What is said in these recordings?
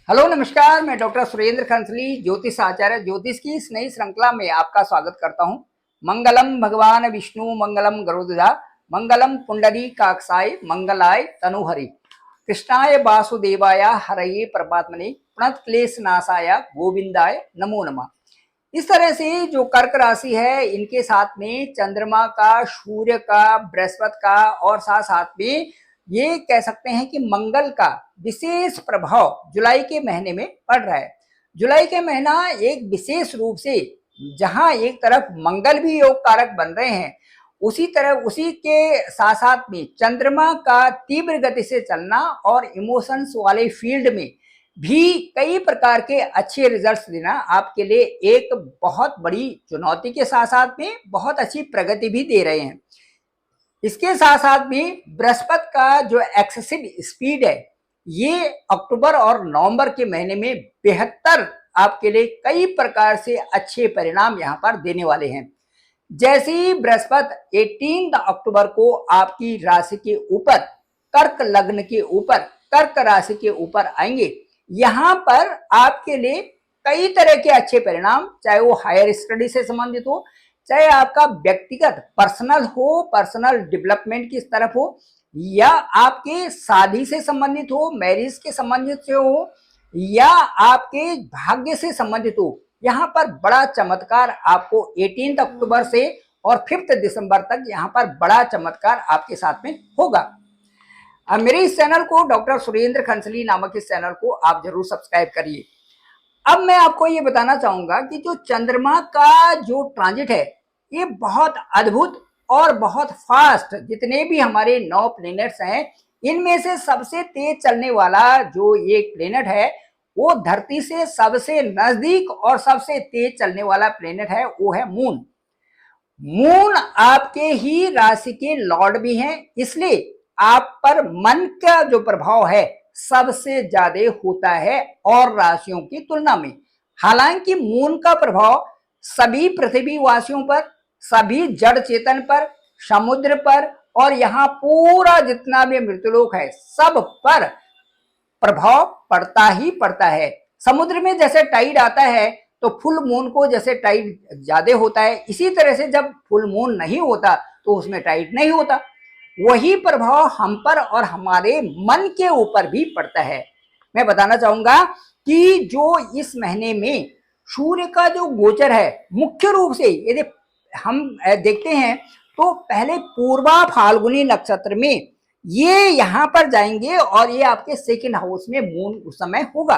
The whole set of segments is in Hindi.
हेलो नमस्कार, मैं डॉक्टर सुरेंद्र खंसली ज्योतिष आचार्य ज्योतिष की इस नई श्रृंखला में आपका स्वागत करता हूं। मंगलम भगवान विष्णु मंगलम गरुड़ध्वजा मंगलम पुंडरी काक्षाय मंगलाय तनुहरि कृष्णाय वासुदेवाय हरये परमात्मने प्रणत क्लेश नाशाय गोविंदाय नमो नमः। इस तरह से जो कर्क राशि है इनके साथ में चंद्रमा का, सूर्य का, बृहस्पति का और साथ साथ में ये कह सकते हैं कि मंगल का विशेष प्रभाव जुलाई के महीने में पड़ रहा है। जुलाई के महीना एक विशेष रूप से जहां एक तरफ मंगल भी योग कारक बन रहे हैं, उसी तरह उसी के साथ साथ में चंद्रमा का तीव्र गति से चलना और इमोशंस वाले फील्ड में भी कई प्रकार के अच्छे रिजल्ट्स देना आपके लिए एक बहुत बड़ी चुनौती के साथ साथ में बहुत अच्छी प्रगति भी दे रहे हैं। इसके साथ साथ में बृहस्पति का जो एक्सेसिव स्पीड है ये अक्टूबर और नवंबर के महीने में बेहतर आपके लिए कई प्रकार से अच्छे परिणाम यहाँ पर देने वाले हैं। जैसे ही बृहस्पति 18 अक्टूबर को आपकी राशि के ऊपर कर्क लग्न के ऊपर कर्क राशि के ऊपर आएंगे, यहाँ पर आपके लिए कई तरह के अच्छे परिणाम, चाहे वो हायर स्टडी से संबंधित हो, चाहे आपका व्यक्तिगत पर्सनल डेवलपमेंट की तरफ हो, या आपके शादी से संबंधित हो, मैरिज के संबंधित से हो, या आपके भाग्य से संबंधित हो, यहाँ पर बड़ा चमत्कार आपको 18 अक्टूबर से और 5 दिसंबर तक यहाँ पर बड़ा चमत्कार आपके साथ में होगा। अब मेरे इस चैनल को डॉक्टर सुरेंद्र खंसली नामक इस चैनल को आप जरूर सब्सक्राइब करिए। अब मैं आपको ये बताना चाहूंगा कि जो चंद्रमा का जो ट्रांजिट है ये बहुत अद्भुत और बहुत फास्ट, जितने भी हमारे 9 प्लैनेट्स हैं इनमें से सबसे तेज चलने वाला जो ये प्लैनेट है वो धरती से सबसे नजदीक और सबसे तेज चलने वाला प्लैनेट है, वो है मून। मून आपके ही राशि के लॉर्ड भी हैं, इसलिए आप पर मन का जो प्रभाव है सबसे ज्यादा होता है और राशियों की तुलना में। हालांकि मून का प्रभाव सभी पृथ्वीवासियों पर, सभी जड़ चेतन पर, समुद्र पर और यहाँ पूरा जितना भी मृत्युलोक है सब पर प्रभाव पड़ता ही पड़ता है। समुद्र में जैसे टाइड आता है तो फुल मून को जैसे टाइड ज्यादा होता है, इसी तरह से जब फुल मून नहीं होता तो उसमें टाइड नहीं होता। वही प्रभाव हम पर और हमारे मन के ऊपर भी पड़ता है। मैं बताना चाहूंगा कि जो इस महीने में सूर्य का जो गोचर है, मुख्य रूप से यदि हम देखते हैं तो पहले पूर्वा फाल्गुनी नक्षत्र में ये यहाँ पर जाएंगे और ये आपके सेकंड हाउस में मून उस समय होगा।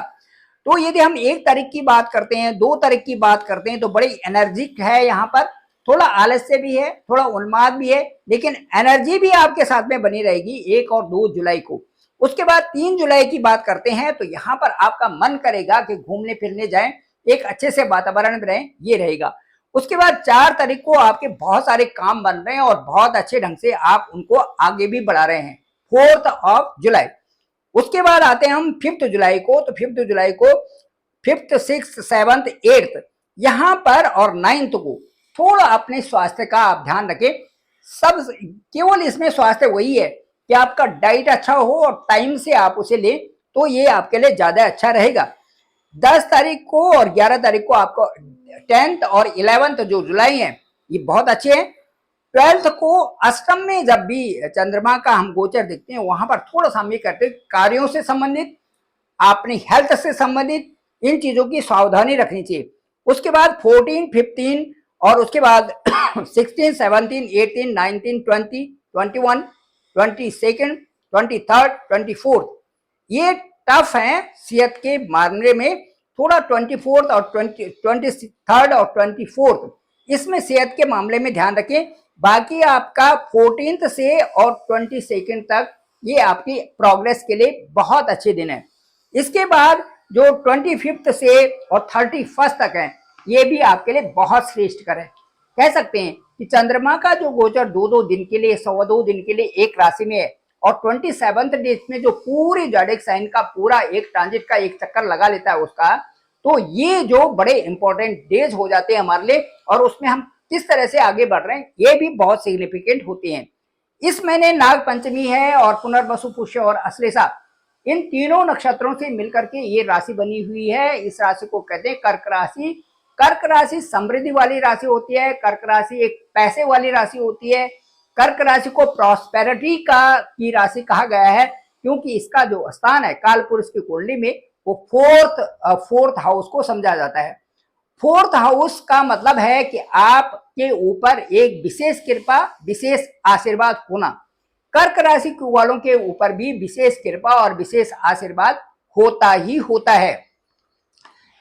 तो यदि हम 1 तारीख की बात करते हैं, 2 तारीख की बात करते हैं तो बड़ी एनर्जिक है, यहाँ पर थोड़ा आलस्य भी है, थोड़ा उन्माद भी है, लेकिन एनर्जी भी आपके साथ में बनी रहेगी 1 और 2 जुलाई को। उसके बाद 3 जुलाई की बात करते हैं तो यहाँ पर आपका मन करेगा कि घूमने फिरने जाएं, एक अच्छे से वातावरण में रहें, ये रहेगा। उसके बाद 4 तारीख को आपके बहुत सारे काम बन रहे हैं और बहुत अच्छे ढंग से आप उनको आगे भी बढ़ा रहे हैं, 4 जुलाई। उसके बाद आते हैं हम 5 जुलाई को, तो 5 जुलाई को 5th 6th 7th 8th यहाँ पर और 9th को थोड़ा अपने स्वास्थ्य का आप ध्यान रखें। सब केवल इसमें स्वास्थ्य वही है कि आपका डाइट अच्छा हो और टाइम से आप उसे लें, तो ये आपके लिए ज्यादा अच्छा रहेगा। 10 तारीख को और 11 तारीख को आपको 10th और 11th जो जुलाई है ये बहुत अच्छे हैं। 12th को अष्टम में जब भी चंद्रमा का हम गोचर देखते हैं वहां पर थोड़ा सा हम ये करते हैं कार्यों से संबंधित, अपनी हेल्थ से संबंधित इन चीजों की सावधानी रखनी चाहिए। उसके बाद 14 15 और उसके बाद 16 17 18 19 20 21 22nd 23rd 24th ये टफ है सेहत के मामले में। थोड़ा 24th और 23rd और 24th इसमें सेहत के मामले में ध्यान रखें। बाकी आपका 14th से और 22nd तक ये आपकी प्रोग्रेस के लिए बहुत अच्छे दिन है। इसके बाद जो 25th से और 31st तक है ये भी आपके लिए बहुत श्रेष्ठकर है। कह सकते हैं कि चंद्रमा का जो गोचर 2-2 दिन के लिए, 2 दिन के लिए एक राशि में है और 27th डेज में जो पूरी ज़ोडिएक साइन का पूरा एक ट्रांजिट का एक चक्कर लगा लेता है उसका, तो ये जो बड़े इंपॉर्टेंट डेज हो जाते हैं हमारे लिए और उसमें हम किस तरह से आगे बढ़ रहे हैं ये भी बहुत सिग्निफिकेंट होते हैं। इस महीने नाग पंचमी है और पुनर्वसु पुष्य और अश्लेषा इन तीनों नक्षत्रों से मिलकर के ये राशि बनी हुई है। इस राशि को कहते हैं कर्क राशि। कर्क राशि समृद्धि वाली राशि होती है। कर्क राशि एक पैसे वाली राशि होती है। कर्क राशि को प्रॉस्पेरिटी की राशि कहा गया है, क्योंकि इसका जो स्थान है काल पुरुष की कुंडली में वो फोर्थ हाउस को समझा जाता है। फोर्थ हाउस का मतलब है कि आपके ऊपर एक विशेष कृपा, विशेष आशीर्वाद होना। कर्क राशि वालों के ऊपर भी विशेष कृपा और विशेष आशीर्वाद होता ही होता है,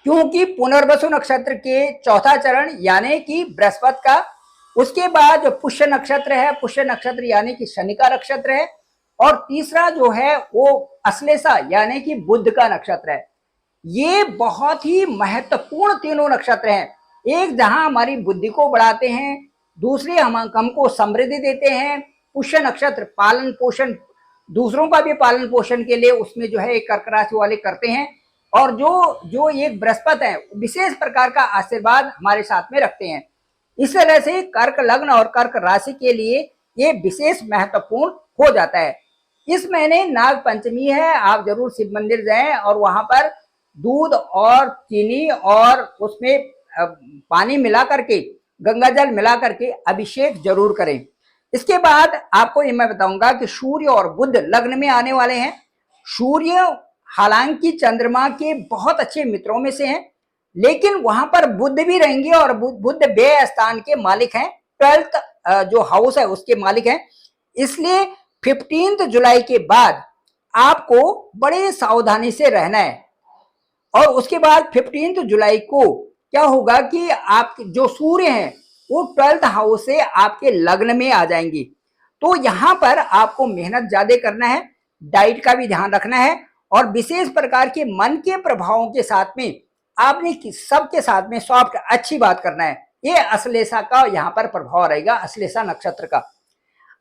क्योंकि पुनर्वसु नक्षत्र के चौथा चरण यानी कि बृहस्पति का, उसके बाद जो पुष्य नक्षत्र है, पुष्य नक्षत्र यानी कि शनि का नक्षत्र है, और तीसरा जो है वो अश्लेषा यानी कि बुध का नक्षत्र है। ये बहुत ही महत्वपूर्ण तीनों नक्षत्र हैं। एक जहां हमारी बुद्धि को बढ़ाते हैं, दूसरे हमको समृद्धि देते हैं। पुष्य नक्षत्र पालन पोषण, दूसरों का भी पालन पोषण के लिए उसमें जो है कर्क राशि वाले करते हैं, और जो जो एक बृहस्पति है विशेष प्रकार का आशीर्वाद हमारे साथ में रखते हैं। इस तरह से कर्क लग्न और कर्क राशि के लिए ये विशेष महत्वपूर्ण हो जाता है। इस महीने नाग पंचमी है, आप जरूर शिव मंदिर जाएं और वहां पर दूध और चीनी और उसमें पानी मिला करके, गंगा जल मिला करके अभिषेक जरूर करें। इसके बाद आपको ये मैं बताऊंगा कि सूर्य और बुध लग्न में आने वाले हैं। सूर्य हालांकि चंद्रमा के बहुत अच्छे मित्रों में से हैं, लेकिन वहां पर बुध भी रहेंगे और बुध व्यय स्थान के मालिक हैं, 12th जो हाउस है उसके मालिक हैं। इसलिए 15 जुलाई के बाद आपको बड़े सावधानी से रहना है। और उसके बाद 15 जुलाई को क्या होगा कि आप जो सूर्य हैं वो 12th हाउस से आपके लग्न में आ जाएंगी। तो यहां पर आपको मेहनत ज्यादा करना है, डाइट का भी ध्यान रखना है, और विशेष प्रकार के मन के प्रभावों के साथ में आपने सबके साथ में सॉफ्ट अच्छी बात करना है। ये अश्लेषा का यहाँ पर प्रभाव रहेगा, अश्लेषा नक्षत्र का।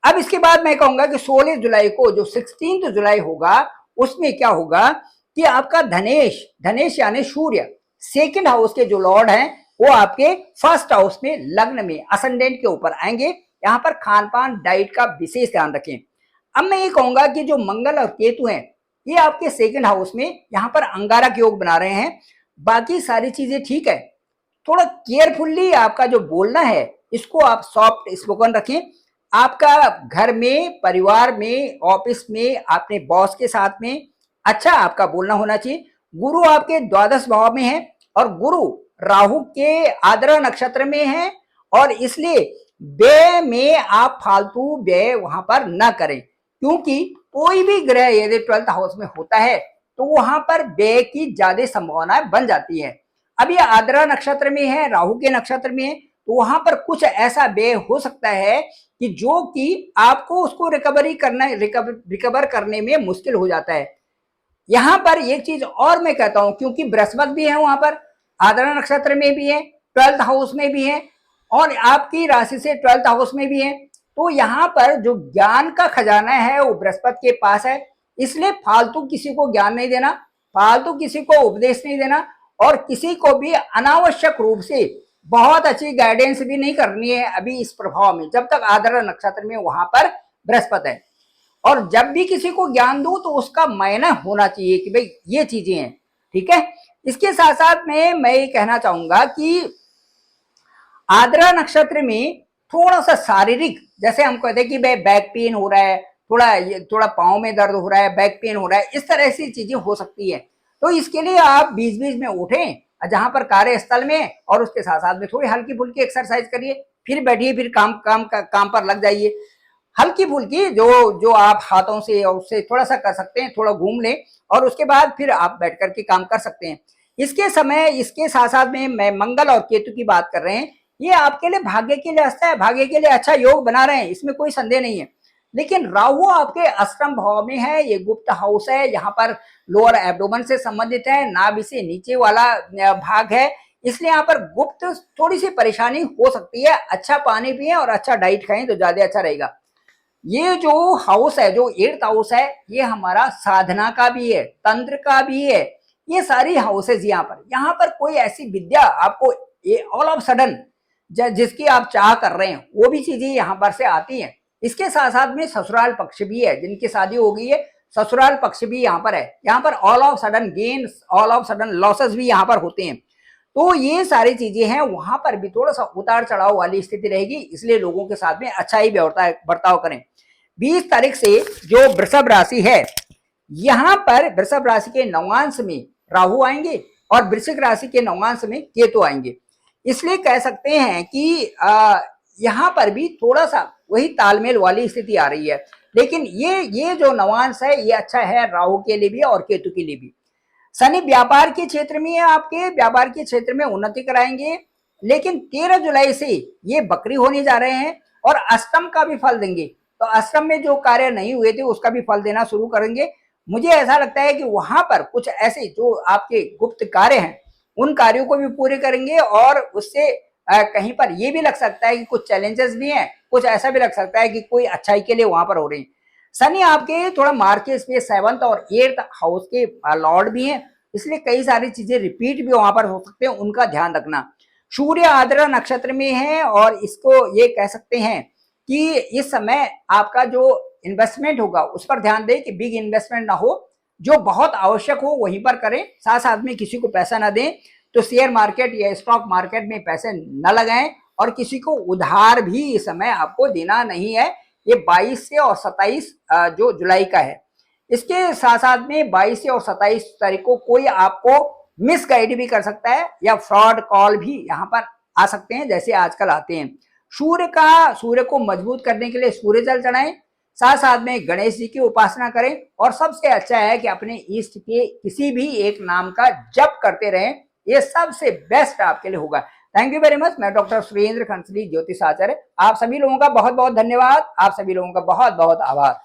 अब इसके बाद मैं कहूंगा कि 16 जुलाई को जो 16 जुलाई होगा उसमें क्या होगा कि आपका धनेश यानी सूर्य सेकंड हाउस के जो लॉर्ड हैं वो आपके फर्स्ट हाउस में लग्न में असेंडेंट के ऊपर आएंगे। यहाँ पर खान पान डाइट का विशेष ध्यान रखें। अब मैं ये कहूंगा कि जो मंगल और केतु हैं ये आपके सेकंड हाउस में यहाँ पर अंगारक योग बना रहे हैं। बाकी सारी चीजें ठीक है, थोड़ा केयरफुल्ली आपका जो बोलना है इसको आप सॉफ्ट स्पोकन रखें। आपका घर में, परिवार में, ऑफिस में, अपने बॉस के साथ में अच्छा आपका बोलना होना चाहिए। गुरु आपके द्वादश भाव में है और गुरु राहु के आद्रा नक्षत्र में है, और इसलिए व्यय में आप फालतू व्यय वहां पर न करें, क्योंकि कोई भी ग्रह यदि 12th हाउस में होता है तो वहां पर व्यय की ज्यादा संभावनाएं बन जाती है। अब ये आद्रा नक्षत्र में है, राहु के नक्षत्र में है, तो वहां पर कुछ ऐसा व्यय हो सकता है कि जो कि आपको उसको रिकवर करने में मुश्किल हो जाता है। यहां पर एक चीज और मैं कहता हूं, क्योंकि बृहस्पति भी है वहां पर, आद्रा नक्षत्र में भी है, 12th हाउस में भी है, और आपकी राशि से 12th हाउस में भी है, तो यहाँ पर जो ज्ञान का खजाना है वो बृहस्पति के पास है। इसलिए फालतू किसी को ज्ञान नहीं देना, फालतू किसी को उपदेश नहीं देना, और किसी को भी अनावश्यक रूप से बहुत अच्छी गाइडेंस भी नहीं करनी है अभी इस प्रभाव में, जब तक आद्रा नक्षत्र में वहां पर बृहस्पति है। और जब भी किसी को ज्ञान दो तो उसका मायना होना चाहिए कि भाई ये चीजें हैं, ठीक है। इसके साथ साथ में मैं ये कहना चाहूंगा कि आद्रा नक्षत्र में थोड़ा सा शारीरिक, जैसे हम कहते हैं कि भाई बैक पेन हो रहा है, थोड़ा पाँव में दर्द हो रहा है, बैक पेन हो रहा है, इस तरह से चीजें हो सकती है। तो इसके लिए आप बीच बीच में उठें जहां पर कार्यस्थल में, और उसके साथ साथ में थोड़ी हल्की फुल्की एक्सरसाइज करिए, फिर बैठिए, फिर काम पर लग जाइए। हल्की फुल्की जो आप हाथों से और उससे थोड़ा सा कर सकते हैं, थोड़ा घूम लें, और उसके बाद फिर आप बैठ करके काम कर सकते हैं। इसके साथ साथ में मैं मंगल और केतु की बात कर रहे हैं, ये आपके लिए भाग्य के लिए अच्छा है, भाग्य के लिए अच्छा योग बना रहे हैं, इसमें कोई संदेह नहीं है। लेकिन राहु आपके अष्टम भाव में है, ये गुप्त हाउस है, यहाँ पर लोअर एब्डोमेन से संबंधित है, नाभि से नीचे वाला भाग है, इसलिए यहाँ पर गुप्त थोड़ी सी परेशानी हो सकती है। अच्छा पानी पिए और अच्छा डाइट खाएं तो ज्यादा अच्छा रहेगा। ये जो हाउस है, जो 8th हाउस है, ये हमारा साधना का भी है, तंत्र का भी है। ये सारी हाउसेज यहाँ पर कोई ऐसी विद्या आपको ऑल ऑफ सडन जिसकी आप चाह कर रहे हैं वो भी चीजें यहाँ पर से आती हैं। इसके साथ साथ में ससुराल पक्ष भी है, जिनकी शादी हो गई है ससुराल पक्ष भी यहाँ पर है, यहाँ पर all of sudden gain, all of sudden losses भी यहाँ पर होते हैं। तो ये सारी चीजें हैं, वहां पर भी थोड़ा सा उतार चढ़ाव वाली स्थिति रहेगी, इसलिए लोगों के साथ में अच्छा ही बर्ताव करें। 20 तारीख से जो वृषभ राशि है, यहाँ पर वृषभ राशि के नवांश में राहु आएंगे और वृश्चिक राशि के नवांश में केतु आएंगे। इसलिए कह सकते हैं कि यहाँ पर भी थोड़ा सा वही तालमेल वाली स्थिति आ रही है। लेकिन ये जो नवांश है ये अच्छा है राहु के लिए भी और केतु के लिए भी। शनि व्यापार के क्षेत्र में, आपके व्यापार के क्षेत्र में उन्नति कराएंगे, लेकिन 13 जुलाई से ये बकरी होने जा रहे हैं और अष्टम का भी फल देंगे। तो अष्टम में जो कार्य नहीं हुए थे उसका भी फल देना शुरू करेंगे। मुझे ऐसा लगता है कि वहां पर कुछ ऐसे जो आपके गुप्त कार्य हैं उन कार्यों को भी पूरे करेंगे, और उससे कहीं पर ये भी लग सकता है कि कुछ चैलेंजेस भी हैं, कुछ ऐसा भी लग सकता है कि कोई अच्छाई के लिए वहां पर हो रही है। शनि आपके थोड़ा मार्क के स्पेस 7th और 8th हाउस के लॉर्ड भी हैं, इसलिए कई सारी चीजें रिपीट भी वहां पर हो सकते हैं, उनका ध्यान रखना। सूर्य आद्रा नक्षत्र में है और इसको ये कह सकते हैं कि इस समय आपका जो इन्वेस्टमेंट होगा उस पर ध्यान दें कि बिग इन्वेस्टमेंट ना हो, जो बहुत आवश्यक हो वहीं पर करें, साथ साथ में किसी को पैसा ना दें। तो शेयर मार्केट या स्टॉक मार्केट में पैसे न लगाएं और किसी को उधार भी इस समय आपको देना नहीं है। ये 22 से और 27 जो जुलाई का है। इसके साथ साथ में 22 से और 27 तारीख को कोई आपको मिसगाइड भी कर सकता है या फ्रॉड कॉल भी यहाँ पर आ सकते हैं, जैसे आजकल आते हैं। सूर्य को मजबूत करने के लिए सूर्य जल चढ़ाएं, साथ साथ में गणेश जी की उपासना करें, और सबसे अच्छा है कि अपने इष्ट के किसी भी एक नाम का जप करते रहें, ये सबसे बेस्ट आपके लिए होगा। Thank you very much. मैं डॉक्टर सुरेंद्र खंसली, ज्योतिष आचार्य। आप सभी लोगों का बहुत बहुत धन्यवाद, आप सभी लोगों का बहुत बहुत आभार।